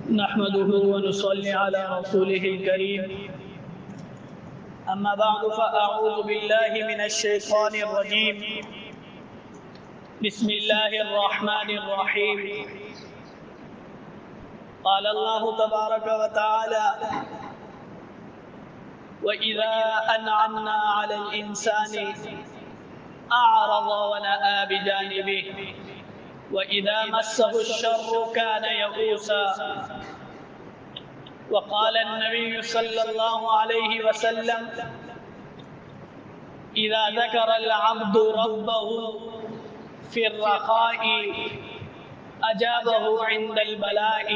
نحمده ونصلي على رسوله الكريم أما بعد فأعوذ بالله من الشيطان الرجيم بسم الله الرحمن الرحيم قال الله تبارك وتعالى وإذا أنعمنا على الإنسان أعرض ونأى بجانبه وإذا مسه الشر كان يئوسا وقال النبي صلى الله عليه وسلم إذا ذكر العبد ربه في الرخاء أجابه عند البلاء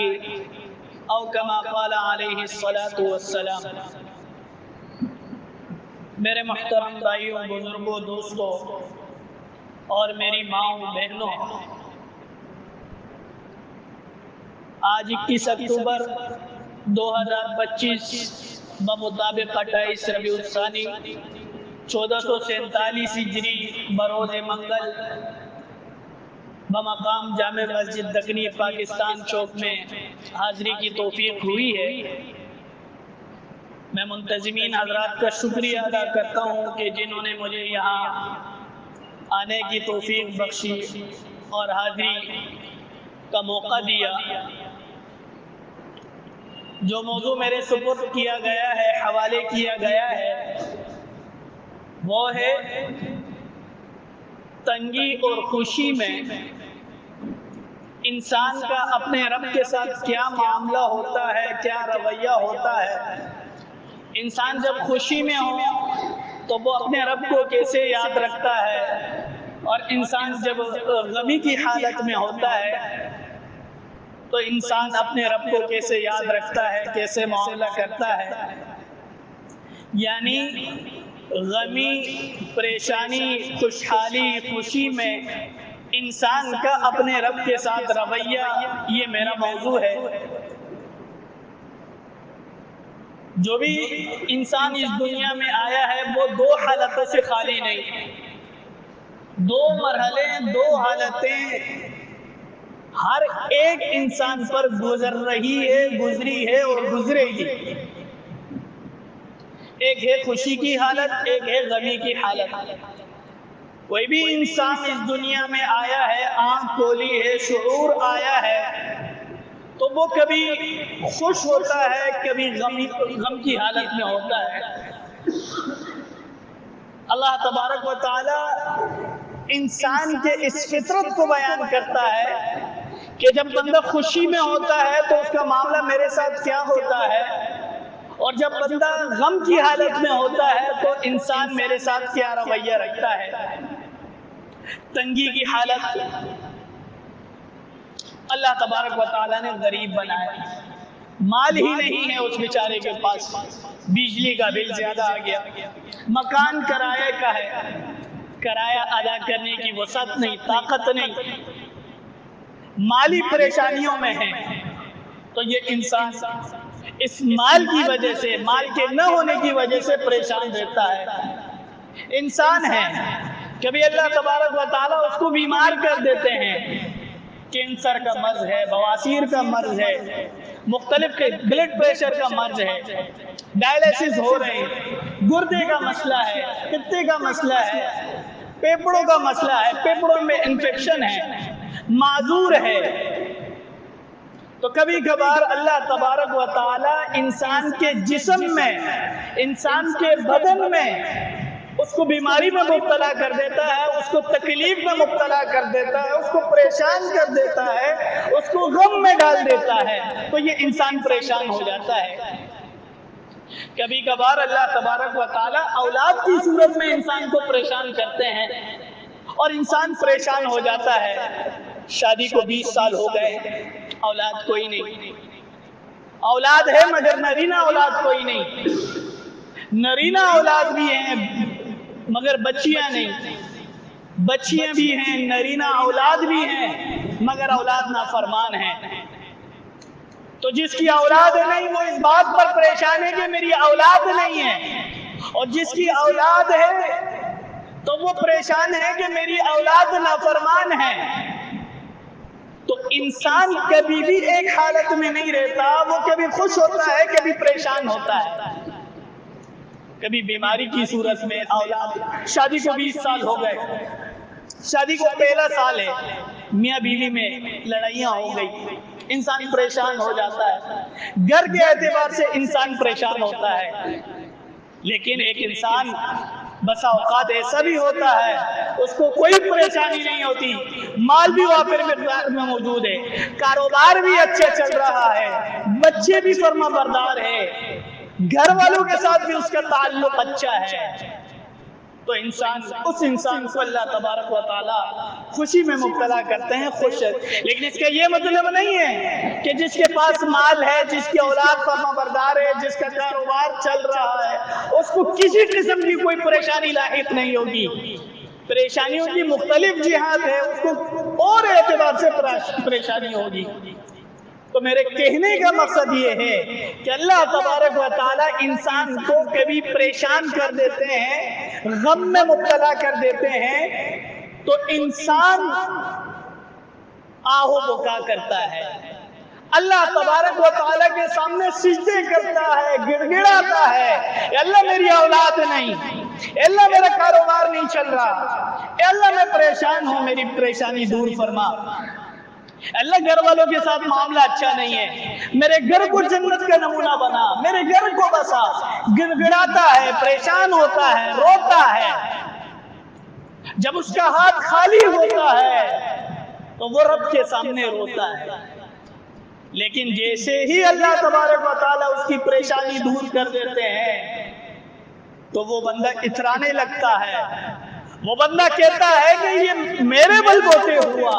أو كما قال عليه الصلاة والسلام۔ میرے محترم بھائیوں، بزرگوں، دوستوں اور میری ماؤں بہنوں، آج 21 اکتوبر 2025 بمطابق 28 ربیع الثانی 1447 ہجری بروز منگل بمقام جامع مسجد دکنی پاکستان چوک میں حاضری کی توفیق ہوئی ہے۔ میں منتظمین حضرات کا شکریہ ادا کرتا ہوں کہ جنہوں نے مجھے یہاں آنے کی توفیق بخشی اور حاضری کا موقع دیا۔ جو موضوع میرے سپرد کیا گیا ہے، حوالے کیا گیا ہے، وہ ہے تنگی اور خوشی میں انسان کا اپنے رب کے ساتھ کیا معاملہ ہوتا ہے، کیا رویہ ہوتا ہے۔ انسان جب خوشی میں ہو تو وہ اپنے رب کو کیسے یاد رکھتا ہے، اور انسان جب غمی کی حالت میں ہوتا ہے تو انسان اپنے رب کو کیسے یاد رکھتا ہے، کیسے معاملہ کرتا ہے۔ یعنی غمی، پریشانی، خوشحالی، خوشی میں انسان کا اپنے رب کے ساتھ رویہ، یہ میرا موضوع ہے۔ جو بھی انسان اس دنیا میں آیا ہے وہ دو حالتوں سے خالی نہیں، دو مرحلے، دو حالتیں ہر ایک انسان پر گزر رہی ہے، گزری ہے اور گزرے گی۔ ایک ہے خوشی کی حالت، ایک ہے غمی کی حالت۔ کوئی بھی انسان اس دنیا میں آیا ہے، آنکھ کھولی ہے، شعور آیا ہے، تو وہ کبھی خوش ہوتا ہے، کبھی غم کی حالت میں ہوتا ہے۔ اللہ تبارک و تعالی انسان کے اس فطرت کو بیان کرتا ہے کہ جب بندہ خوشی میں ہوتا ہے تو اس کا معاملہ میرے ساتھ کیا ہوتا ہے، اور جب بندہ غم کی حالت میں ہوتا ہے تو انسان میرے ساتھ کیا رویہ رکھتا ہے۔ تنگی کی حالت، اللہ تبارک و تعالیٰ نے غریب بنایا، مال ہی نہیں ہے اس بیچارے کے پاس، بجلی کا بل زیادہ آ گیا، مکان کرایہ کا ہے، کرایہ ادا کرنے کی وسعت نہیں، طاقت نہیں، مالی پریشانیوں میں ہے، تو یہ انسان اس مال کی وجہ سے، مال کے نہ ہونے کی وجہ سے پریشان رہتا ہے۔ انسان ہے، کبھی اللہ تبارک و تعالیٰ اس کو بیمار کر دیتے ہیں، کینسر کا مرض ہے، بواسیر کا مرض ہے، مختلف بلڈ پریشر کا مرض ہے، ڈائلیسس ہو رہے ہیں، گردے کا مسئلہ ہے، پتے کا مسئلہ ہے، پھیپھڑوں کا مسئلہ ہے، پھیپھڑوں میں انفیکشن ہے، معذور ہے۔ تو کبھی کبھار اللہ تبارک و تعالی انسان کے جسم میں، انسان کے بدن میں اس کو بیماری میں مبتلا کر دیتا ہے، اس کو تکلیف میں مبتلا کر دیتا ہے، اس کو پریشان کر دیتا ہے، اس کو غم میں ڈال دیتا ہے، تو یہ انسان پریشان ہو جاتا ہے۔ کبھی کبھار اللہ تبارک و تعالی اولاد کی صورت میں انسان کو پریشان کرتے ہیں اور انسان پریشان ہو جاتا ہے۔ شادی کو 20 سال ہو گئے، اولاد کوئی نہیں، اولاد ہے مگر نرینہ اولاد کوئی نہیں، نرینہ اولاد بھی ہیں مگر بچیاں نہیں، بچیاں بھی ہیں، نرینہ اولاد بھی ہیں مگر اولاد نافرمان ہیں۔ تو جس کی اولاد نہیں وہ اس بات پر پریشان ہے کہ میری اولاد نہیں ہے، اور جس کی اولاد ہے تو وہ پریشان ہے کہ میری اولاد نافرمان ہے۔ تو انسان کبھی بھی ایک حالت میں نہیں رہتا، وہ کبھی خوش ہوتا ہے کبھی پریشان ہوتا ہے، کبھی بیماری کی صورت میں، اولاد، شادی کو 20 سال ہو گئے، شادی کو پہلا سال ہے، میاں بیوی میں لڑائیاں ہو گئی، انسان پریشان ہو جاتا ہے، گھر کے اعتبار سے انسان پریشان ہوتا ہے۔ لیکن ایک انسان بسا اوقات ایسا بھی ہوتا ہے اس کو کوئی پریشانی نہیں ہوتی، مال بھی وافر مقدار میں موجود ہے، کاروبار بھی اچھا چل رہا ہے، بچے بھی فرما بردار ہے، گھر والوں کے ساتھ بھی اس کا تعلق اچھا ہے، تو اس انسان کو اللہ تبارک و تعالی خوشی میں مبتلا کرتے ہیں، خوش ہے۔ لیکن اس کا یہ مطلب نہیں ہے کہ جس کے پاس مال ہے، جس کی اولاد فرما بردار ہے، جس کا کاروبار چل رہا ہے، اس کو کسی قسم کی کوئی پریشانی لاحق نہیں ہوگی۔ پریشانیوں کی مختلف جہات ہے، اس کو اور اعتبار سے پریشانی ہوگی۔ تو میرے کہنے کا مقصد یہ ہے کہ اللہ تبارک و تعالی انسان کو کبھی پریشان کر دیتے ہیں، غم میں مبتلا کر دیتے ہیں، تو انسان آہو بکا کرتا ہے، اللہ تبارک و تعالی کے سامنے سجدے کرتا ہے، گڑ گڑاتا ہے، اے اللہ میری اولاد نہیں، اے اللہ میرا کاروبار نہیں چل رہا، اے اللہ میں پریشان ہوں، میری پریشانی دور فرما، اللہ گھر والوں کے ساتھ معاملہ اچھا نہیں ہے، میرے گھر کو جنت کا نمونہ بنا، میرے گھر کو بسا، گڑ گڑاتا ہے، پریشان ہوتا ہے، روتا ہے۔ جب اس کا ہاتھ خالی ہوتا ہے تو وہ رب کے سامنے روتا ہے، لیکن جیسے ہی اللہ تبارک و تعالیٰ اس کی پریشانی دور کر دیتے ہیں تو وہ بندہ اترانے لگتا ہے، وہ بندہ کہتا ہے کہ یہ میرے بل بوتے ہوا،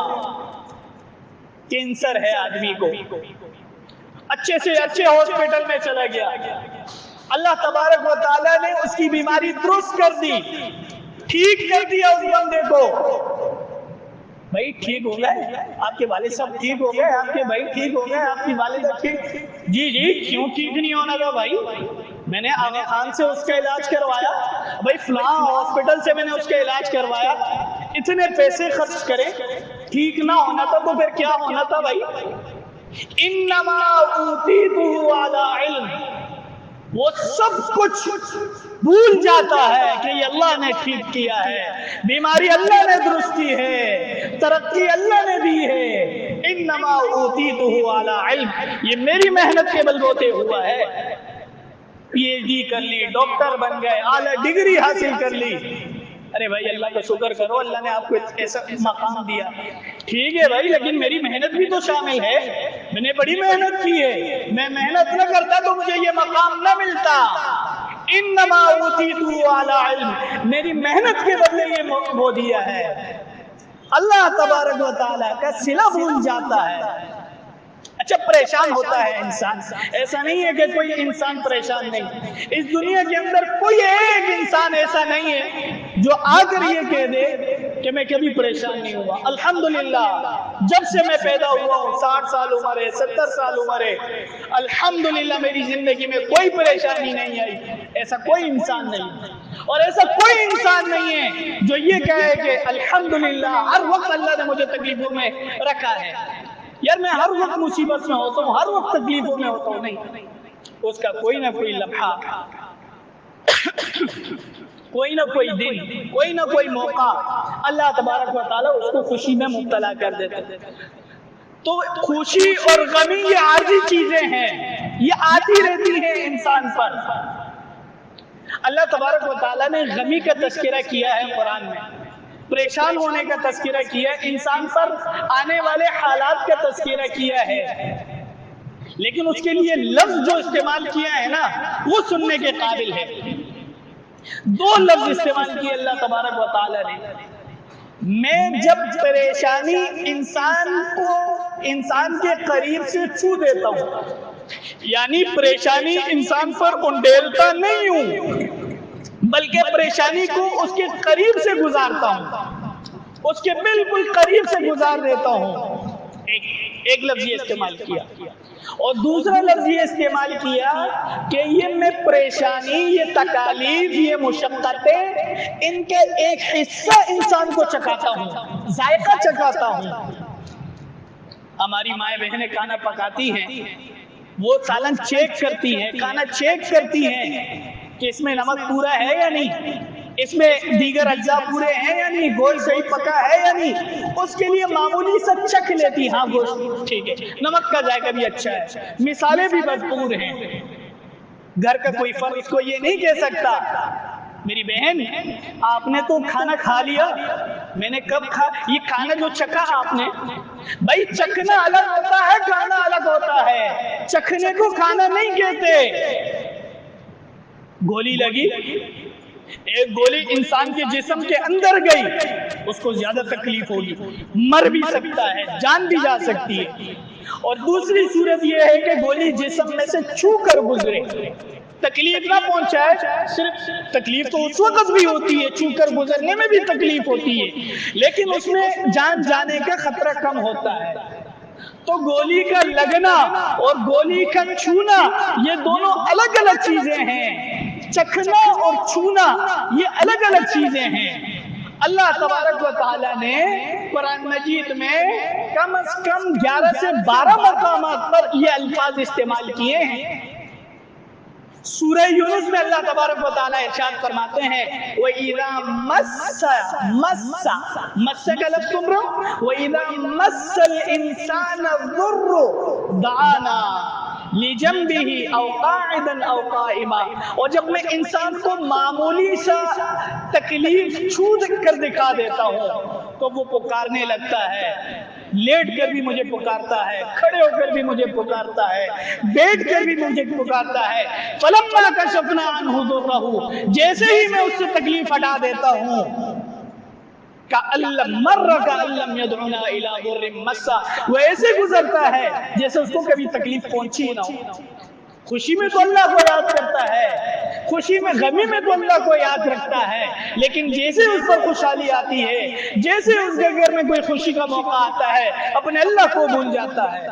کینسر ہے آدمی کو، اچھے سے اچھے ہاسپٹل میں چلا گیا، اللہ تبارک و تعالیٰ نے اس کی بیماری درست کر دی، ٹھیک کر دیا اس بندے کو۔ بھائی ٹھیک ہو گئے آپ کے والد صاحب، ٹھیک ہو گئے آپ کے بھائی، ٹھیک ہو گئے آپ کی والدہ، ٹھیک؟ جی کیوں ٹھیک نہیں ہونا تھا بھائی؟ میں نے آغا خان سے اس کا علاج کروایا، بھائی فلاں ہاسپٹل سے میں نے اس کا علاج کروایا، اتنے پیسے خرچ کرے، ٹھیک نہ ہونا تھا تو پھر کیا ہونا تھا بھائی؟ انما اوتیتہ علی علم، وہ سب کچھ بھول جاتا ہے کہ یہ اللہ نے ٹھیک کیا ہے، بیماری اللہ نے درست کی ہے، ترقی اللہ نے دی ہے، انما اوتیتہ علی علم، یہ میری محنت کے بلبوتے ہوا ہے۔ پی ایچ ڈی کر لی، ڈاکٹر بن گئے، اعلیٰ ڈگری حاصل کر لی، ارے بھائی اللہ کا شکر کرو، اللہ نے آپ کو ایسا مقام دیا، ٹھیک ہے بھائی، لیکن میری محنت بھی تو شامل ہے، میں نے بڑی محنت کی ہے، میں محنت نہ کرتا تو مجھے یہ مقام نہ ملتا۔ انما اوتیتہ علی علم، میری محنت کے بدلے یہ وہ دیا ہے۔ اللہ تبارک و تعالیٰ کا صلہ بھول جاتا ہے۔ اچھا پریشان ہوتا ہے انسان، ایسا نہیں ہے کہ کوئی انسان پریشان نہیں، اس دنیا کے اندر کوئی ایک انسان ایسا نہیں ہے جو آ کر یہ کہہ دے کہ میں کبھی پریشان نہیں ہوا۔ الحمدللہ جب سے میں پیدا ہوا ہوں، 60 سال عمر ہے، 70 سال عمر ہے، الحمدللہ میری زندگی میں کوئی پریشانی نہیں آئی، ایسا کوئی انسان نہیں، اور ایسا کوئی انسان نہیں ہے جو یہ کہے کہ الحمدللہ ہر وقت اللہ نے مجھے تکلیفوں میں رکھا ہے، یار میں ہر وقت مصیبت میں ہوتا ہوں، ہر وقت تکلیفوں میں ہوتا ہوں، نہیں، اس کا کوئی نہ کوئی لمحہ، کوئی نہ کوئی دن، کوئی نہ کوئی موقع اللہ تبارک و تعالیٰ اس کو خوشی میں مبتلا کر دیتا ہے۔ تو خوشی اور غمی یہ عارضی چیزیں ہیں، یہ آتی رہتی ہیں انسان پر۔ اللہ تبارک و تعالیٰ نے غمی کا تذکرہ کیا ہے قرآن میں، پریشان ہونے کا تذکرہ کیا ہے، انسان پر آنے والے حالات کا تذکرہ کیا ہے، لیکن اس کے لیے لفظ جو استعمال کیا ہے نا وہ سننے کے قابل ہے۔ 2 لفظ استعمال کیے اللہ تبارک و تعالیٰ نے، میں جب پریشانی انسان کے قریب سے چھو دیتا ہوں، یعنی پریشانی انسان پر انڈیلتا نہیں ہوں، بلکہ پریشانی کو اس کے قریب سے گزارتا ہوں، اس کے بالکل قریب سے گزار دیتا ہوں۔ ایک لفظ یہ استعمال کیا، اور دوسرا لفظ یہ استعمال کیا کہ یہ میں پریشانی، یہ تکالیف، یہ مشقتیں، ان کے ایک حصہ انسان کو چکھاتا ہوں، ذائقہ چکھاتا ہوں۔ ہماری مائیں بہنیں کھانا پکاتی ہیں، وہ سالن چیک کرتی ہیں، کھانا چیک کرتی ہیں کہ اس میں نمک پورا ہے یا نہیں، اس میں دیگر اجزاء پورے ہیں یا نہیں، گوشت صحیح پکا ہے یا نہیں، اس کے لیے معمولی سا چکھ لیتی، ہاں گوشت ٹھیک ہے، نمک کا ذائقہ بھی اچھا ہے، مثالیں بھی بھرپور ہیں۔ گھر کا کوئی فرد اس کو یہ نہیں کہہ سکتا میری بہن آپ نے تو کھانا کھا لیا، میں نے کب یہ کھانا جو چکھا آپ نے، بھائی چکھنا الگ ہوتا ہے، کھانا الگ ہوتا ہے، چکھنے کو کھانا نہیں کہتے۔ گولی لگی، ایک گولی انسان کے جسم کے اندر گئی، اس کو زیادہ تکلیف ہوگی، مر بھی سکتا ہے، جان بھی جا سکتی ہے، اور دوسری صورت یہ ہے کہ گولی جسم میں سے چھو کر گزرے، تکلیف نہ پہنچائے، صرف تکلیف تو اس وقت بھی ہوتی ہے، چھو کر گزرنے میں بھی تکلیف ہوتی ہے، لیکن اس میں جان جانے کا خطرہ کم ہوتا ہے۔ تو گولی کا لگنا اور گولی کا چھونا یہ دونوں الگ الگ چیزیں ہیں، چکھنا اور چھونا یہ الگ الگ چیزیں ہیں۔ اللہ تبارک و تعالیٰ نے قرآن مجید میں کم از کم 11 سے 12 مقامات پر یہ الفاظ استعمال کیے ہیں۔ سورہ یونس میں اللہ تبارک و تعالیٰ ارشاد فرماتے ہیں وَإِذَا مَسَّ کا لفظ سن رہا ہوں، وَإِذَا مَسَّ الْإِنسَانَ الضُّرُّ دَعَانَا لِجَنبِهِ أَوْ قَاعِدًا أَوْ قَائِمًا، اور جب میں انسان کو معمولی سا تکلیف چھو کر دکھا دیتا ہوں تو وہ پکارنے لگتا ہے، لیٹ کر بھی مجھے پکارتا ہے، کھڑے ہو کر بھی مجھے پکارتا ہے، بیٹھ کر بھی مجھے پکارتا ہے۔ فَلَمَّا كَشَفْنَا عَنْهُ ضُرَّهُ، جیسے ہی میں اس سے تکلیف ہٹا دیتا ہوں، كَأَن لَّمْ يَدْعُنَا إِلَىٰ ضُرٍّ مَّسَّهُ، وہ ایسے گزرتا ہے جیسے اس کو کبھی تکلیف پہنچی نہ ہو۔ خوشی میں تو اللہ کو یاد کرتا ہے، خوشی میں غمی میں تو اللہ کو یاد رکھتا ہے، لیکن جیسے اس پر خوشحالی آتی ہے، جیسے اس کے گھر میں کوئی خوشی کا موقع آتا ہے، اپنے اللہ کو بھول جاتا ہے۔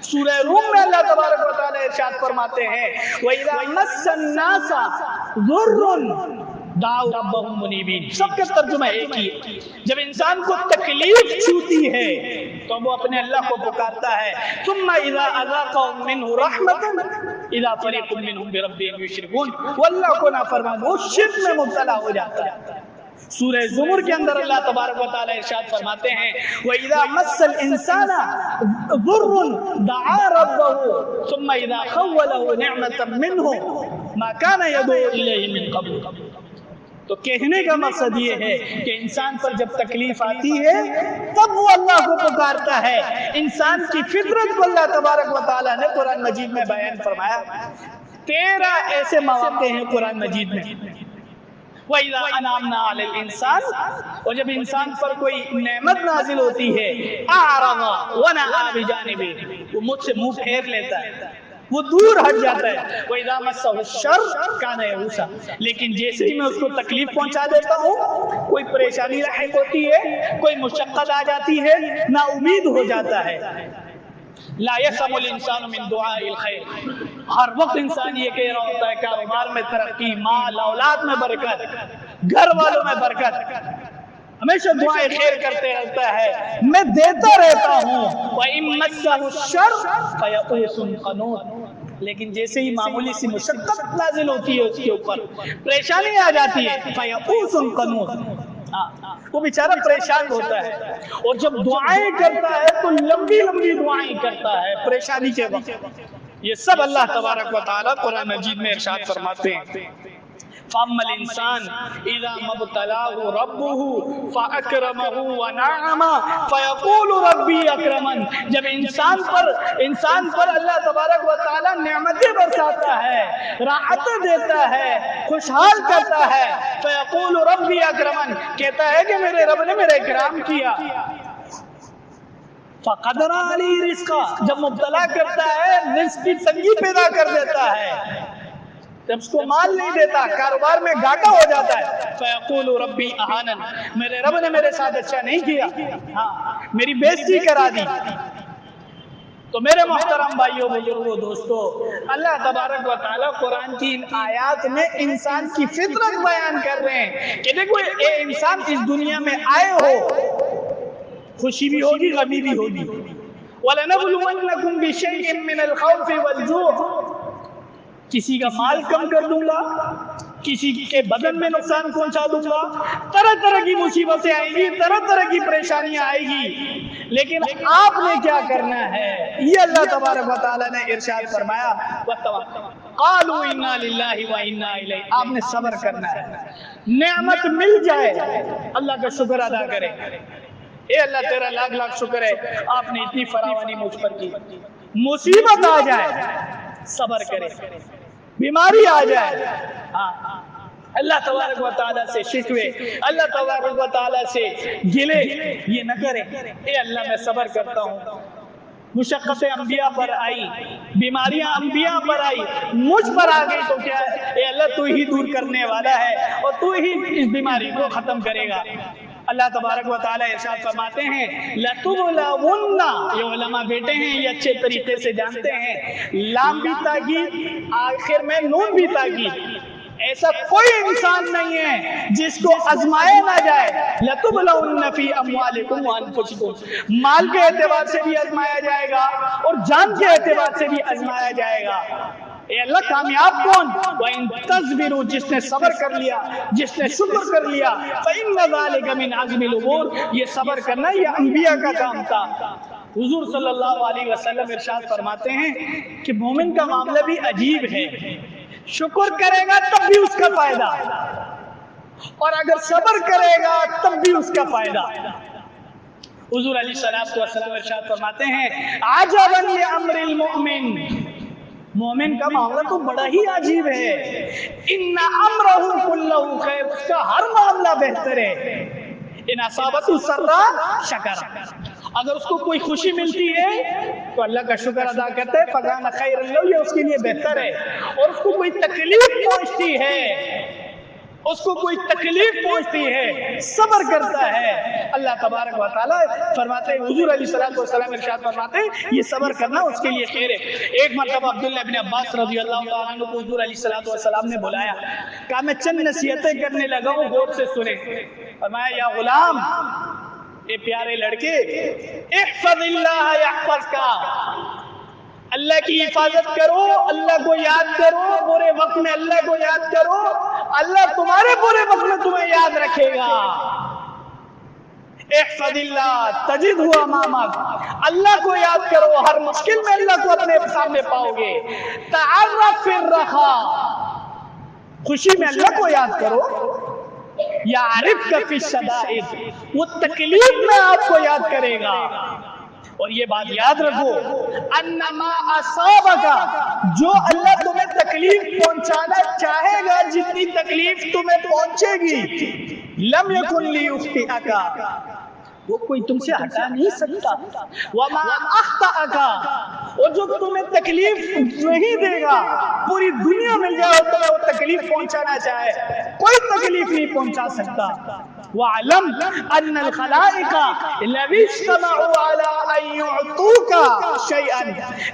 سورہ روم میں اللہ تبارک و تعالیٰ ارشاد فرماتے ہیں وَإِذَا مَسَّ النَّاسَ ضُرٌّ دعوا ربهم منیبین، سب کا ترجمہ ایک ہی ہے، جب انسان کو تکلیف چھوتی ہے تو وہ اپنے اللہ کو پکارتا ہے۔ ثم اذا اذاقهم منه رحمة اذا فریق منهم بربهم یشرکون، وہ اللہ کو نافرمان، وہ شرک میں مبتلا ہو جاتا ہے۔ سورہ زمر کے اندر اللہ تبارک و تعالیٰ ارشاد فرماتے ہیں وَإِذَا مَسَّ الْإِنسَانَ ضُرٌّ دَعَا رَبَّهُ ثُمَّ إِذَا خَوَّلَهُ نِعْمَةً مِّنْهُ مَا كَانَ يَدْعُو إِلَيْهِ مِنْ قَبْلُ۔ تو کہنے کا مقصد یہ ہے کہ انسان پر جب تکلیف آتی ہے تب وہ اللہ کو پکارتا ہے۔ انسان کی فطرت کو اللہ تبارک و تعالیٰ نے قرآن مجید میں بیان فرمایا۔ 13 ایسے مواقع ہیں قرآن مجید میں وَإِذَا أَنْعَمْنَا عَلَى الْإِنسَانِ، اور جب انسان پر کوئی نعمت نازل ہوتی ہے أَعْرَضَ وَنَأَىٰ بِجَانِبِهِ، وہ مجھ سے منہ پھیر لیتا ہے، وہ دور ہٹ جاتا ہے۔ وَإِذَا مَسَّهُ الشَّرُّ كَانَ يَئُوسًا، لیکن جیسے ہی میں اس کو تکلیف پہنچا دیتا ہوں، کوئی پریشانی لاحق ہوتی ہے، کوئی مشقت آ جاتی ہے، نا امید ہو جاتا ہے۔ لا يسم الانسان من دعاء الخير، ہر وقت انسان یہ کہہ رہا ہوتا ہے کاروبار میں ترقی، مال اولاد میں برکت، گھر والوں میں برکت، ہمیشہ دعائیں خیر کرتے رہتا ہے، میں دیتا رہتا ہوں۔ وَإِن مَسَّهُ الشَّرُّ فَيَئُوسٌ قَنُوطٌ، لیکن جیسے ہی معمولی سی مشقت نازل ہوتی ہے اس کے اوپر، پریشانی آ جاتی ہے، فَيَئُوسٌ قَنُوطٌ، وہ بیچارہ پریشان ہوتا ہے، اور جب دعائیں کرتا ہے تو لمبی لمبی دعائیں کرتا ہے پریشانی کے وقت۔ یہ سب اللہ تبارک و تعالیٰ قرآن مجید میں ارشاد فرماتے ہیں فَأَمَّا الْإِنسَانُ إِذَا مَا ابْتَلَاهُ رَبُّهُ فَأَكْرَمَهُ وَنَعَّمَهُ فَيَقُولُ رَبِّي أَكْرَمَنِ، جب انسان پر اللہ تبارک و تعالیٰ نعمتیں برساتا ہے، راحتیں دیتا ہے، خوشحال کرتا ہے، فَيَقُولُ رَبِّي أَكْرَمَنِ، کہتا ہے کہ میرے رب نے میرا اکرام کیا۔ فَقَدَرَ عَلَيْهِ رِزْقَهُ، جب مبتلا کرتا ہے رزق کی تنگی پیدا کر دیتا ہے، جب اس کو مال نہیں دیتا، کاروبار میں گھاٹا ہو جاتا ہے، فَيَقُولُ رَبِّي أَهَانَنِ، میرے رب نے میرے ساتھ اچھا نہیں کیا، ہاں میری بےزتی کرا دی۔ تو میرے محترم بھائیوں بزرگوں دوستو، اللہ تبارک و تعالیٰ قرآن کی ان آیات میں انسان کی فطرت بیان کر رہے ہیں کہ دیکھو اے انسان، اس دنیا میں آئے ہو، خوشی بھی ہوگی غمی بھی ہوگی، وَلَنَبْلُوَنَّكُمْ بِشَيْءٍ مِّنَ الْخَوْفِ وَالْجُوعِ، کسی کا مال کم کر دوں گا، کسی کے بدن میں نقصان پہنچا دوں گا، طرح طرح کی مصیبتیں آئیں گی، طرح طرح کی پریشانیاں آئیں گی، لیکن آپ نے کیا کرنا ہے؟ یہ اللہ تبارک و تعالیٰ نے ارشاد فرمایا قَالُوا إِنَّا لِلَّهِ وَإِنَّا إِلَيْهِ، آپ نے صبر کرنا ہے۔ نعمت مل جائے اللہ کا شکر ادا کرے، اے اللہ تیرا لاکھ لاکھ شکر ہے آپ نے اتنی فراوانی مجھ پر کی۔ مصیبت آ جائے صبر کرے، بیماری آ جائے اللہ تبارک و تعالیٰ سے شکوے، اللہ تبارک و تعالیٰ سے گلے یہ نہ کرے، اے اللہ میں صبر کرتا ہوں، مشقتیں انبیاء پر آئی، بیماریاں انبیاء پر آئی، مجھ پر آ گئی تو کیا ہے، اے اللہ تو ہی دور کرنے والا ہے اور تو ہی اس بیماری کو ختم کرے گا۔ اللہ تبارک و تعالیٰ ارشاد فرماتے ہیں لَتُبْلَوُنَّ، یہ علماء بیٹے ہیں یہ اچھے طریقے سے جانتے ہیں، لام بھی تاکید آخر میں نون بھی تاکید، ایسا کوئی انسان نہیں ہے جس کو آزمایا نہ جائے۔ لَتُبْلَوُنَّ فِي أَمْوَالِكُمْ وَأَنفُسِكُمْ، مال کے اعتبار سے بھی آزمایا جائے گا اور جان کے اعتبار سے بھی آزمایا جائے گا۔ اے اللہ کامیاب کون؟ وَإِن تَصْبِرُوا، جس نے صبر کر لیا، جس نے شکر کر لیا، فَإِنَّ ذَلِكَ مِنْ عَزْمِ الْأُمُورِ، یہ صبر کرنا یہ انبیاء کا کام تھا۔ حضور صلی اللہ علیہ وسلم ارشاد فرماتے ہیں کہ مومن کا معاملہ بھی عجیب ہے، شکر کرے گا تب بھی اس کا فائدہ اور اگر صبر کرے گا تب بھی اس کا فائدہ۔ حضور علیہ السلام ارشاد فرماتے ہیں عجباً لامر المؤمن، مومن کا معاملہ تو بڑا ہی عجیب ہے، ان امرہ کلہ خیر، اس کا ہر معاملہ بہتر ہے، ان اصابتہ سراء شکر، اگر اس کو کوئی خوشی ملتی ہے تو اللہ کا شکر ادا کرتے ہیں، فکان خیر لہ، یہ اس کے لیے بہتر ہے، اور اس کو کوئی تکلیف پہنچتی ہے، اس کو کوئی تکلیف پہنچتی ہے، صبر کرتا ہے، اللہ تبارک و تعالیٰ فرماتے ہیں، حضور علیہ السلام ارشاد فرماتے ہیں یہ صبر کرنا اس کے لیے خیر ہے۔ ایک مرتبہ عبداللہ بن عباس رضی اللہ تعالیٰ عنہ کو حضور علیہ السلام نے بلایا، کہا میں چند نصیحتیں کرنے لگا ہوں، غور سے سنیں۔ فرمایا یا غلام، اے پیارے لڑکے، احفظ اللہ یحفظک، اللہ کی حفاظت کرو، اللہ کو یاد کرو، برے وقت میں اللہ کو یاد کرو، اللہ تمہارے برے وقت میں تمہیں یاد رکھے گا۔ احفظ اللہ تجدہ امامک، اللہ کو یاد کرو، ہر مشکل میں اللہ کو اپنے سامنے پاؤ گے۔ تعرف فی الرخاء، خوشی میں اللہ کو یاد کرو، یعرفک فی الشدائد، وہ تکلیف میں آپ کو یاد کرے گا۔ اور یہ بات یاد رکھو، انما اصابک، جو اللہ تمہیں تکلیف پہنچانا چاہے گا، جتنی تکلیف تمہیں پہنچے گی، لم یکن لیخطئک، وہ کوئی تم سے ہٹا نہیں سکتا، وما اخطأک، اور جو تمہیں تکلیف نہیں دے گا، پوری دنیا مل جائے تو وہ تکلیف پہنچانا چاہے، کوئی تکلیف نہیں پہنچا سکتا۔ وَعْلَمْ أَنَّ الْخَلَائِقَ لَوِ اجْتَمَعُوا عَلَىٰ أَن يُعْطُوكَ شَيْئًا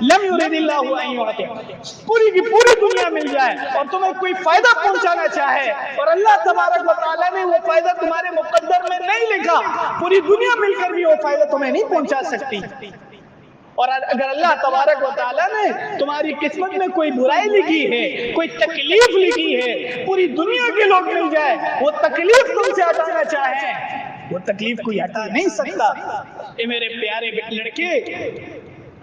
لَمْ يُرِدِ اللَّهُ أَن يُعْطِيَكَ، پوری کی پوری دنیا مل جائے اور تمہیں کوئی فائدہ پہنچانا چاہے اور اللہ تبارک و تعالیٰ نے وہ فائدہ تمہارے مقدر میں نہیں لکھا، پوری دنیا مل کر بھی وہ فائدہ تمہیں نہیں پہنچا سکتی۔ اور اگر اللہ تبارک و تعالیٰ نے تمہاری قسمت میں کوئی برائی لکھی ہے، کوئی تکلیف لکھی ہے، پوری دنیا کے لوگ مل جائے، وہ تکلیف تم سے ہٹانا چاہیں، وہ تکلیف کوئی ہٹا نہیں سکتا۔ اے میرے پیارے لڑکے،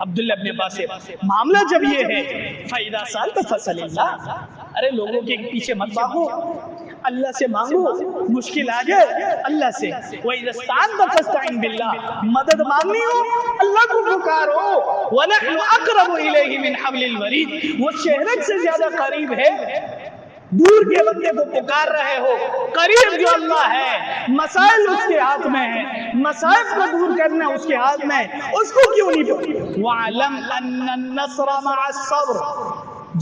عبداللہ بن عباس سے معاملہ جب یہ ہے فَإِذَا سَأَلْتَ فَاسْأَلِ اللَّهَ، ارے لوگوں کے پیچھے مت بھاگو، اللہ سے مانگو، مشکل آ جائے اللہ سے، وَإِذَا اسْتَعَنْتَ فَاسْتَعِنْ بِاللَّهِ، مدد مانگنی ہو اللہ کو پکارو، وَنَحْنُ أَقْرَبُ إِلَيْهِ مِنْ حَبْلِ الْوَرِيدِ، وہ شہرت سے زیادہ قریب ہے، دور کے بندے کو پکار رہے ہو، قریب جو اللہ ہے، مسائل اس کے ہاتھ میں ہیں، مسائل کو دور کرنا اس کے ہاتھ میں، اس کو کیوں نہیں پکار۔ وَعْلَمْ أَنَّ النَّصْرَ مَعَ الصَّبْرِ،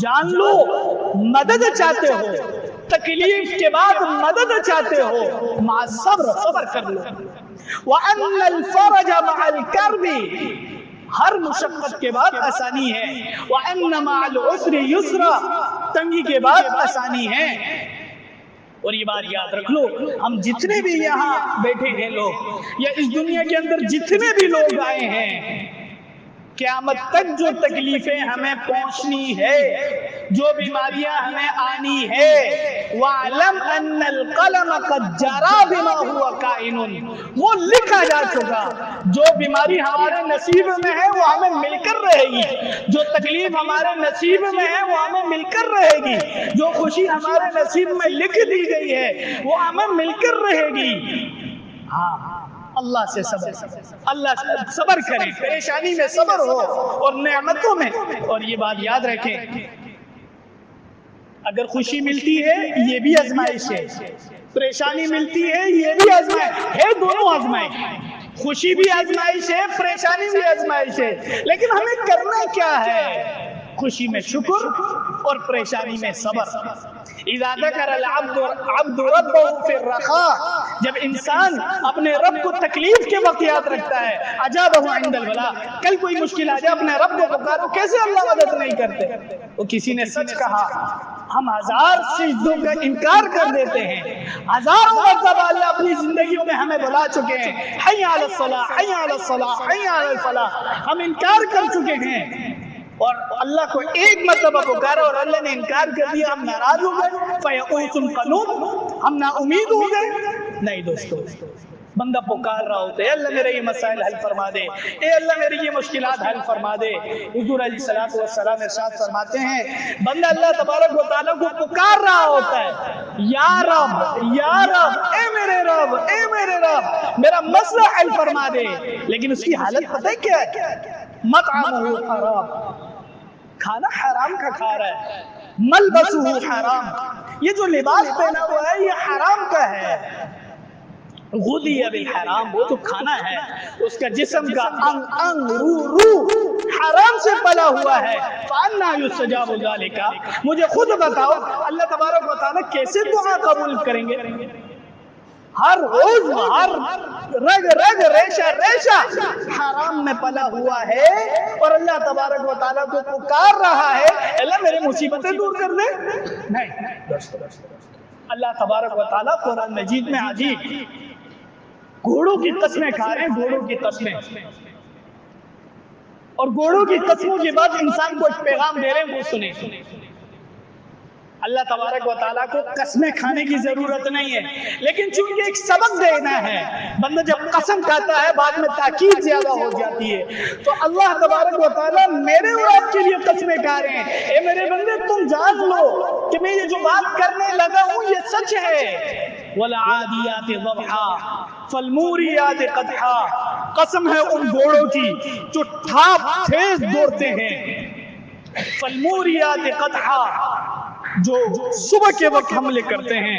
جان لو مدد چاہتے ہو، تکلیف کے بعد مدد چاہتے ہو، مع الصبر، صبر کر لو۔ وَأَنَّ الْفَرَجَ مَعَ الْكَرْبِ، ہر مشقت کے بعد آسانی ہے۔ وَأَنَّ مَعَ الْعُسْرِ يُسْرًا، تنگی کے بعد آسانی ہے۔ اور یہ بات یاد رکھ لو، ہم جتنے بھی یہاں بیٹھے ہیں لوگ، یا اس دنیا کے اندر جتنے بھی لوگ آئے ہیں، قیامت تک جو تکلیفیں ہمیں پہنچنی ہے، جو بیماریاں ہمیں آنی ہے، وَعْلَمْ أَنَّ الْقَلَمَ قَدْ جَرَى بِمَا هُوَ كَائِنٌ، وہ لکھا جا چکا۔ جو بیماری ہمارے نصیب میں ہے وہ ہمیں مل کر رہے گی، جو تکلیف ہمارے نصیب میں ہے وہ ہمیں مل کر رہے گی، جو خوشی ہمارے نصیب میں لکھ دی گئی ہے وہ ہمیں مل کر رہے گی۔ ہاں، اللہ سے صبر، اللہ سے صبر کریں، پریشانی میں صبر ہو اور نعمتوں میں۔ اور یہ بات یاد رکھیں، اگر خوشی ملتی ہے یہ بھی آزمائش ہے، پریشانی ملتی ہے یہ بھی آزمائش ہے، دونوں آزمائش، خوشی بھی آزمائش ہے، پریشانی بھی آزمائش ہے، لیکن ہمیں کرنا کیا ہے؟ خوشی میں شکر اور پریشانی میں صبر۔ اذا ذکر العبد ربہ فی الرخاء، جب انسان اپنے رب کو تکلیف کے وقت یاد رکھتا ہے، اجابہ عند البلاء، کل کوئی مشکل آ جائے اپنے رب کو پکارو، کیسے اللہ مدد نہیں کرتے؟ وہ کسی نے سچ کہا، ہم ہزار سجدوں کا انکار کر دیتے ہیں، ہزاروں مرتبہ اللہ اپنی زندگیوں میں ہمیں بلا چکے ہیں، حی علی الصلاۃ، حی علی الصلاۃ، حی علی الفلاح، ہم انکار کر چکے ہیں، اور اللہ کو ایک مرتبہ پکارا اور اللہ نے انکار کر دیا، ہم ناراض ہو گئے، فیئوس قنوط، ہم نا امید ہو گئے؟ نہیں دوستو، بندہ پکار رہا ہوتا ہے، اے اللہ میرے یہ مسائل حل فرما دے، اے اللہ میری یہ مشکلات حل فرما دے۔ حضور علیہ السلام ارشاد فرماتے ہیں، بندہ اللہ تبارک و تعالیٰ کو پکار رہا ہوتا ہے، یا رب، یا رب، اے میرے رب، اے میرے رب، میرا مسئلہ حل فرما دے، لیکن اس کی حالت پتہ ہے کیا ہے؟ مطعمہ حرام، کھانا حرام کا کھا رہا ہے، ملبسہ حرام، یہ جو لباس پہنا ہوا ہے یہ حرام کا ہے، غذی بالحرام، وہ جو کھانا ہے اس کا جسم کا انگ انگ روح حرام سے پلا ہوا ہے، فَأَنَّا يُسْتَجَابُ ذَلِكَ، مجھے خود بتاؤ اللہ تبارک و تعالیٰ کیسے دعا قبول کریں گے؟ ہر روز ہر رگ رگ ریشہ ریشہ حرام میں پلا ہوا ہے، اور اللہ تبارک و تعالیٰ کو پکار رہا ہے، اللہ میرے مصیبتیں دور کر دے۔ نہیں، اللہ تبارک و تعالیٰ قرآن مجید میں عجیب گھوڑوں کی قسمیں کھا رہے ہیں، گھوڑوں کی قسمیں، اور گھوڑوں کی قسموں کے بعد انسان کو ایک پیغام دے رہے ہیں، وہ سنیں۔ اللہ تبارک و تعالیٰ کو قسمیں کھانے کی ضرورت نہیں ہے، لیکن چونکہ ایک سبق دینا ہے، بندہ جب قسم کھاتا ہے بعد میں تاکید زیادہ ہو جاتی ہے، تو اللہ تبارک و تعالیٰ میرے اور آپ کے لیے قسمیں کھا رہے ہیں، اے میرے بندے تم جان لو کہ میں یہ جو بات کرنے لگا ہوں یہ سچ ہے۔ وَالْعَادِيَاتِ ضَبْحًا فَالْمُورِيَاتِ قَدْحًا، قسم ہے ان گھوڑوں کی جو ٹھاپ تیز دوڑتے ہیں، فَالْمُورِيَاتِ قَدْحًا، جو صبح کے وقت حملے کرتے ہیں،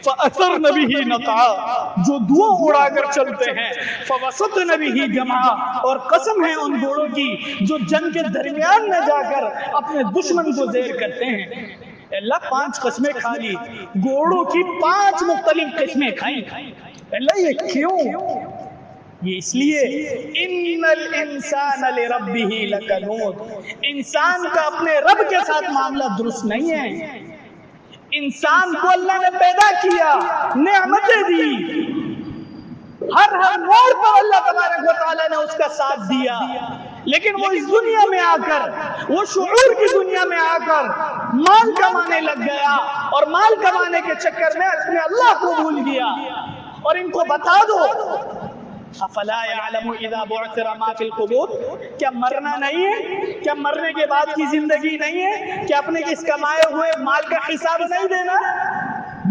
فَأَثَرْنَ بِهِ نَقْعًا، جو دھواں اڑا کر چلتے ہیں، فَوَسَطْنَ بِهِ جَمْعًا، اور قسم ہے ان گھوڑوں کی جو جنگ کے درمیان میں جا کر اپنے دشمن کو زیر کرتے ہیں۔ اللہ 5 قسمیں کھا لی، گھوڑوں کی 5 مختلف قسمیں کھائیں، اللہ یہ کیوں؟ یہ اس لیے ان الانسان لربہ لکنود، انسان کا اپنے رب کے ساتھ معاملہ درست نہیں ہے۔ انسان کو اللہ نے پیدا کیا، نعمتیں دی، ہر موڑ پر اللہ تبارک و تعالیٰ نے اس کا ساتھ دیا، لیکن وہ اس دنیا میں آ کر، وہ شعور کی دنیا میں آ کر مال کمانے لگ گیا، اور مال کمانے کے چکر میں اپنے اللہ کو بھول گیا۔ اور ان کو بتا دو، افلا یعلم اذا بعثر ما فی القبور، کیا مرنا نہیں ہے؟ کیا مرنے کے بعد کی زندگی نہیں ہے؟ کیا اپنے اس کمائے ہوئے مال کا حساب نہیں دینا؟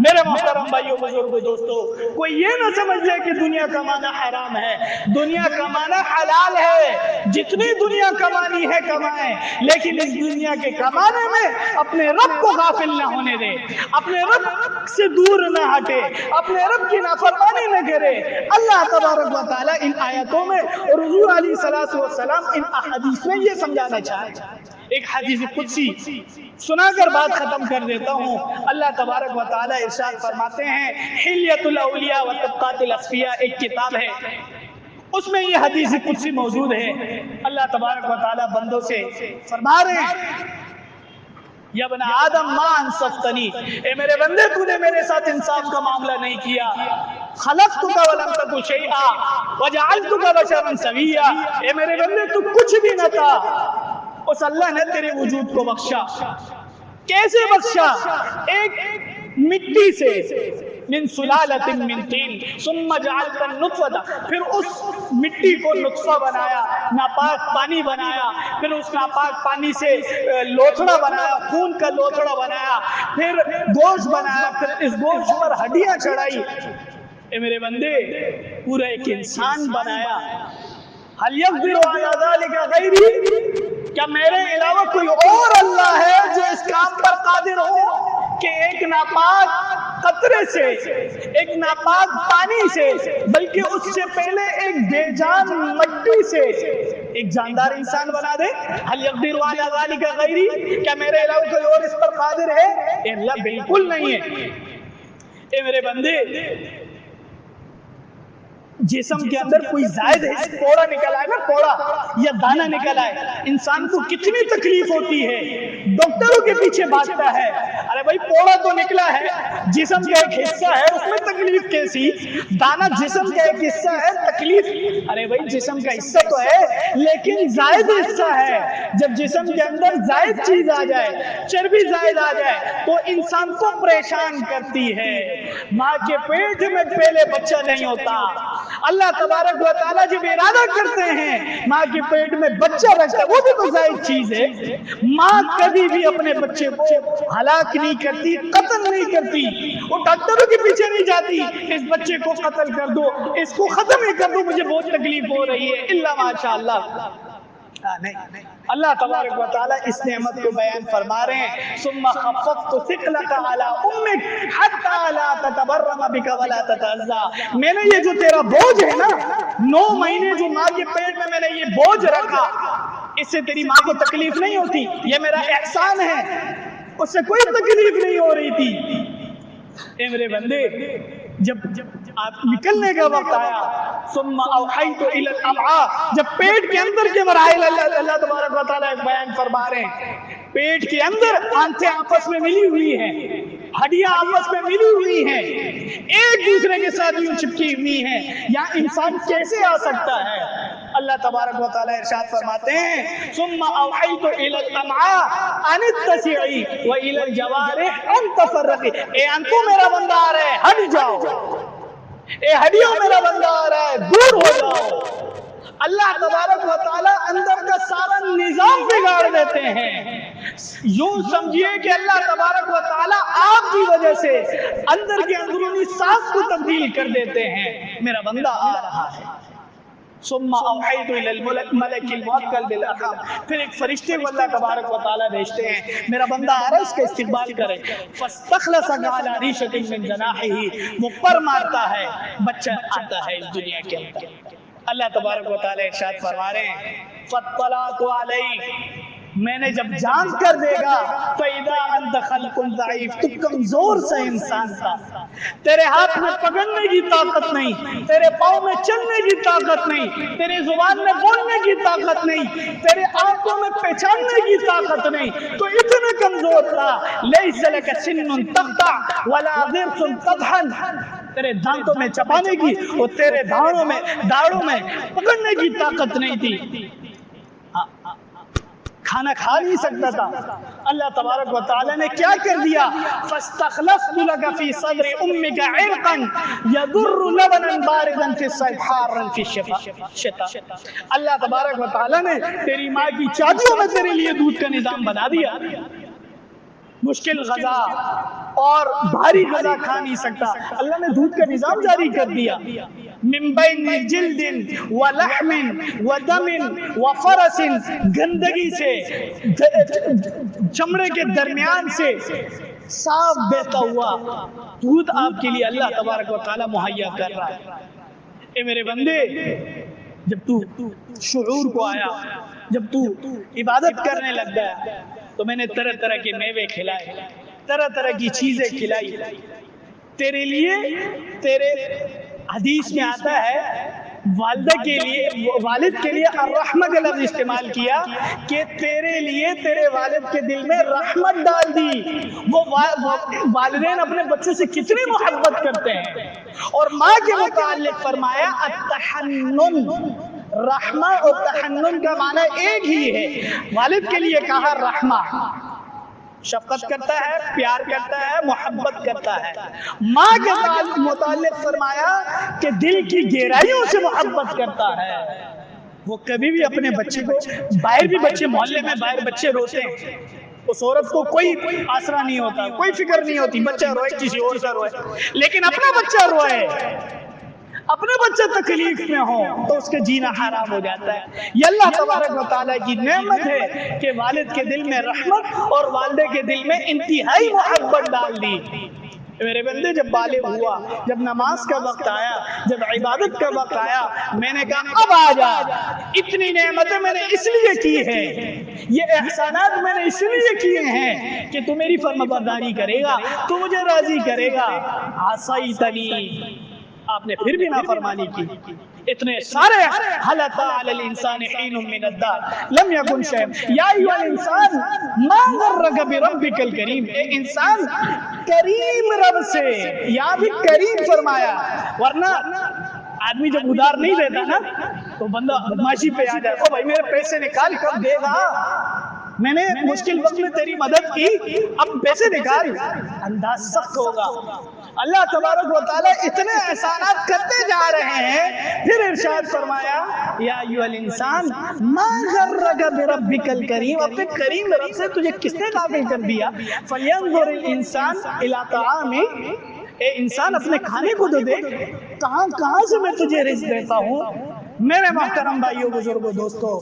میرے محترم بھائیوں، بزرگوں، دوستو، کوئی یہ نہ سمجھ لے کہ دنیا کمانا حرام ہے، دنیا کمانا حلال ہے، جتنی دنیا کمانی ہے کمائیں، لیکن اس دنیا کے کمانے میں اپنے رب کو غافل نہ ہونے دے، اپنے رب سے دور نہ ہٹے، اپنے رب کی نافرمانی نہ کرے۔ اللہ تبارک و تعالیٰ ان آیتوں میں اور حضور علیہ السلام ان احادیث میں یہ سمجھانا چاہے۔ ایک حدیث قدسی سنا کر بات ختم کر دیتا ہوں۔ اللہ تبارک و تعالیٰ ارشاد فرماتے ہیں، حلیۃ الاولیاء و طبقات الاصفیاء ایک کتاب ہے، اس میں یہ حدیث قدسی موجود ہے۔ اللہ تبارک و تعالیٰ بندوں سے فرما رہے ہیں، یا ابن آدم ما انصفتنی، اے میرے بندے تو نے میرے ساتھ انصاف کا معاملہ نہیں کیا، خلقتک ولم تک شیئا وجعلتک بشرا سویا، اے میرے بندے تو کچھ بھی نہ تھا، اس اللہ نے تیرے وجود کو بخشا۔ کیسے بخشا؟ ایک مٹی سے، من سلالۃ من طین ثم جعلت النطفۃ، پھر اس مٹی کو نطفہ بنایا، ناپاک پانی بنایا، پھر اس ناپاک پانی سے لوتھڑا بنایا، خون کا لوتھڑا بنایا، پھر گوشت بنایا، پھر اس گوشت پر ہڈیاں چڑھائی، اے میرے بندے پورا ایک انسان بنایا۔ هل يقدر على ذلك غیری، کیا میرے علاوہ کوئی اور اللہ ہے جو اس کام پر قادر ہو کہ ایک ناپاک قطرے سے، ایک ناپاک پانی سے، بلکہ اس سے پہلے ایک بے جان مٹی سے ایک جاندار انسان بنا دے؟ هل يقدر على ذلك غیری، کیا میرے علاوہ کوئی اور اس پر قادر ہے؟ اے اللہ بالکل نہیں ہے۔ اے میرے بندے جسم کے اندر کوئی زائد ہے، کوڑا نکل آئے نا، کوڑا یا دانہ نکل آئے، انسان کو کتنی تکلیف ہوتی ہے، ڈاکٹروں کے پیچھے بھاگتا ہے، ارے بھائی کوڑا تو نکلا ہے، جسم کا ایک حصہ ہے، اس میں تکلیف کیسی؟ دانہ جسم کا ایک حصہ ہے، تکلیف، ارے بھائی جسم کا حصہ تو ہے لیکن زائد حصہ ہے۔ جب جسم کے اندر زائد چیز آ جائے، چربی زائد آ جائے تو انسان کو پریشان کرتی ہے۔ ماں کے پیٹ میں پہلے بچہ نہیں ہوتا، اللہ تبارک و تعالیٰ جب ارادہ کرتے ہیں ماں کے پیٹ میں بچہ رکھتا ہے، وہ بھی تو زائد چیز ہے۔ ماں کبھی بھی اپنے بچے کو ہلاک نہیں کرتی، قتل نہیں کرتی، وہ ڈاکٹروں کے پیچھے نہیں جاتی اس بچے کو قتل کر دو، اس کو ختم ہی کر دو، مجھے بہت تکلیف ہو رہی ہے، الا ماشاءاللہ، نہیں۔ اللہ تبارک و تعالیٰ اس نعمت کو بیان فرما رہے ہیں، ثم خففت ثقلک علی امک حتی لا تتبرم بک ولا تتعزى، میں نے یہ جو تیرا بوجھ ہے نا، 9 مہینے جو ماں کے پیٹ میں نے یہ بوجھ رکھا، اس سے تیری ماں کو تکلیف نہیں ہوتی، یہ میرا احسان ہے، اس سے کوئی تکلیف نہیں ہو رہی تھی۔ اے میرے بندے جب آپ نکلنے کا وقت آیا، ثم اوحیت الی الامعاء، جب پیٹ کے اندر کے مراحل اللہ تبارک و تعالیٰ بیان فرما رہے ہیں، پیٹ کے اندر آنتیں آپس میں ملی ہوئی ہیں، ہڈیاں آپس میں ملی ہوئی ہیں، ایک دوسرے کے ساتھ یوں چپکی ہوئی ہیں، یہاں انسان کیسے آ سکتا ہے؟ اللہ تبارک و تعالیٰ ارشاد فرماتے ہیں، ثم اوحیت الی الامعاء ان اتسعی والی الجوارح ان تفرقی، اے انتو میرا بندہ آ رہا ہے ہٹ جاؤ، اے ہڈیوں میرا بندہ آ رہا ہے دور ہو جاؤ۔ اللہ تبارک و تعالیٰ اندر کا سارا نظام بگاڑ دیتے ہیں۔ یوں سمجھیے کہ اللہ تبارک و تعالیٰ آپ کی وجہ سے اندر کے اندرونی ساز کو تبدیل کر دیتے ہیں، میرا بندہ آ رہا ہے۔ ثم اوحیت الی الملک الموکل بالارحام، پھر ایک فرشتے کو اللہ تبارک و تعالیٰ بھیجتے ہیں، میرا بندہ آ رہا ہے اس کا استقبال کرے، فاستخلص علی ریشۃ من جناحہ، وہ پر مارتا ہے، بچہ آتا ہے اس دنیا کے اندر۔ اللہ تبارک و تعالیٰ ارشاد فرما رہے ہیں، فاطلعت علیہ، میں نے جب جان کر دے گا، فَإِذَا أَنْتَ خَلْقٌ ضَعِيفٌ، تو کمزور سا انسان تھا، تیرے ہاتھ میں پکڑنے کی طاقت نہیں، تیرے پاؤں میں چلنے کی طاقت نہیں، تیرے زبان میں بولنے کی طاقت نہیں، تیرے آنکھوں میں پہچاننے کی طاقت نہیں، تو اتنا کمزور تھا، لَيْسَ لَكَ سِنٌّ تَقْطَعُ وَلَا ضِرْسٌ تَطْحَنُ، تیرے دانتوں میں چبانے کی اور تیرے داڑوں میں پکڑنے کی طاقت نہیں تھی، کھانا کھا نہیں سکتا تھا۔ اللہ تبارک و تعالیٰ نے کیا کر دیا، فَاسْتَخْلَفْتُ لَكَ فِي صَدْرِ أُمِّكَ عِرْقًا يَدُرُّ لَبَنًا بَارِدًا فِي الصَّيْفِ حَارًّا فِي الشِّتَاءِ، اللہ تبارک و تعالیٰ نے تیری ماں کی چاچیوں میں تیرے لیے دودھ کا نظام بنا دیا، مشکل غذا اور بھاری غذا کھا نہیں سکتا، اللہ نے دودھ کا نظام جاری کر دیا، من بین جلد ولحم ودم وفرس، گندگی سے، چمڑے کے درمیان سے صاف بہتا ہوا دودھ آپ کے لیے اللہ تبارک و تعالی مہیا کر رہا ہے۔ اے میرے بندے جب تو شعور کو آیا، جب تو عبادت کرنے لگ گیا، تو میں نے طرح طرح کے میوے کھلائے، طرح طرح کی چیزیں کھلائی تیرے لیے۔ تیرے حدیث میں آتا ہے والدہ کے لیے، والد کے لیے الرحمہ کا لفظ استعمال کیا کہ تیرے لیے تیرے والد کے دل میں رحمت ڈال دی۔ وہ والدین اپنے بچوں سے کتنی محبت کرتے ہیں۔ اور ماں کے متعلق فرمایا التحنن، رحمہ اور تحنن کا معنی ایک ہی ہے۔ والد کے لیے کہا رحمہ، شفقت کرتا ہے، پیار کرتا ہے، محبت کرتا ہے۔ ماں کے متعلق فرمایا کہ دل کی گہرائیوں سے محبت کرتا ہے۔ وہ کبھی بھی اپنے بچے کو، باہر بھی بچے، محلے میں باہر بچے روتے ہیں، اس عورت کو کوئی آسرا نہیں ہوتا، کوئی فکر نہیں ہوتی، بچہ روئے کسی اور کا روئے، لیکن اپنا بچہ روئے، اپنے بچے تکلیف میں ہو تو اس کے جینا حرام ہو جاتا ہے۔ یہ اللہ تبارک و تعالیٰ کی نعمت ہے کہ والد کے دل میں رحمت اور والدے کے دل میں انتہائی محبت ڈال دی۔ میرے بندے جب بالغ ہوا، جب نماز کا وقت آیا، جب عبادت کا وقت آیا، میں نے کہا اب آ جا، اتنی نعمتیں میں نے اس لیے کی ہیں، یہ احسانات میں نے اس لیے کیے ہیں کہ تو میری فرمانبرداری کرے گا، تو مجھے راضی کرے گا۔ عصیتنی، آپ نے پھر بھی نافرمانی کی۔ اتنے سارے هل اتى على الانسان حين من الدهر لم يكن شيئا یا ایھا الانسان ما غرك بربك الكريم، اے انسان کریم رب سے، یا بھی کریم فرمایا، ورنہ آدمی جب ادھار نہیں دیتا نا تو بندہ بدماشی پہ آ جائے، او بھائی میرے پیسے نکال، کب دے گا، میں نے مشکل وقت میں تیری مدد کی، اب پیسے نکال، انداز سخت ہوگا۔ اللہ تبارک و تعالیٰ اتنے احسانات کرتے جا رہے ہیں، پھر ارشاد فرمایا یا ایھا الانسان ما غرک بربک الکریم، اپنے کریم رب سے تجھے کس نے غافل کر دیا؟ فلینظر الانسان الی طعامہ، اے انسان اپنے کھانے کو تو دیکھ، کہاں سے میں تجھے رزق دیتا ہوں۔ میرے محترم بھائیوں، بزرگوں، دوستو،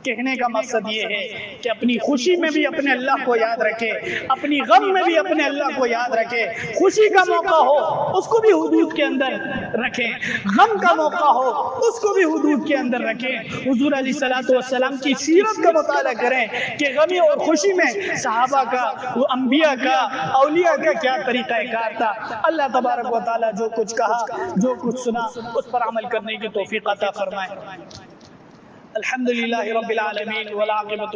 کہنے کا مقصد یہ ہے کہ اپنی خوشی میں بھی اپنے اللہ کو یاد رکھے، اپنی غم میں بھی اپنے اللہ کو یاد رکھے۔ خوشی کا موقع ہو اس کو بھی حدود کے اندر رکھیں، غم کا موقع ہو اس کو بھی حدود کے اندر رکھیں۔ حضور علیہ الصلوۃ والسلام کی سیرت کا مطالعہ کریں کہ غمی اور خوشی میں صحابہ کا، وہ انبیاء کا، اولیاء کا کیا طریقہ کار تھا۔ اللہ تبارک و تعالیٰ جو کچھ کہا، جو کچھ سنا، اس پر عمل کرنے کی توفیق عطا فرمائے۔ الحمدللہ رب العالمین والعاقبۃ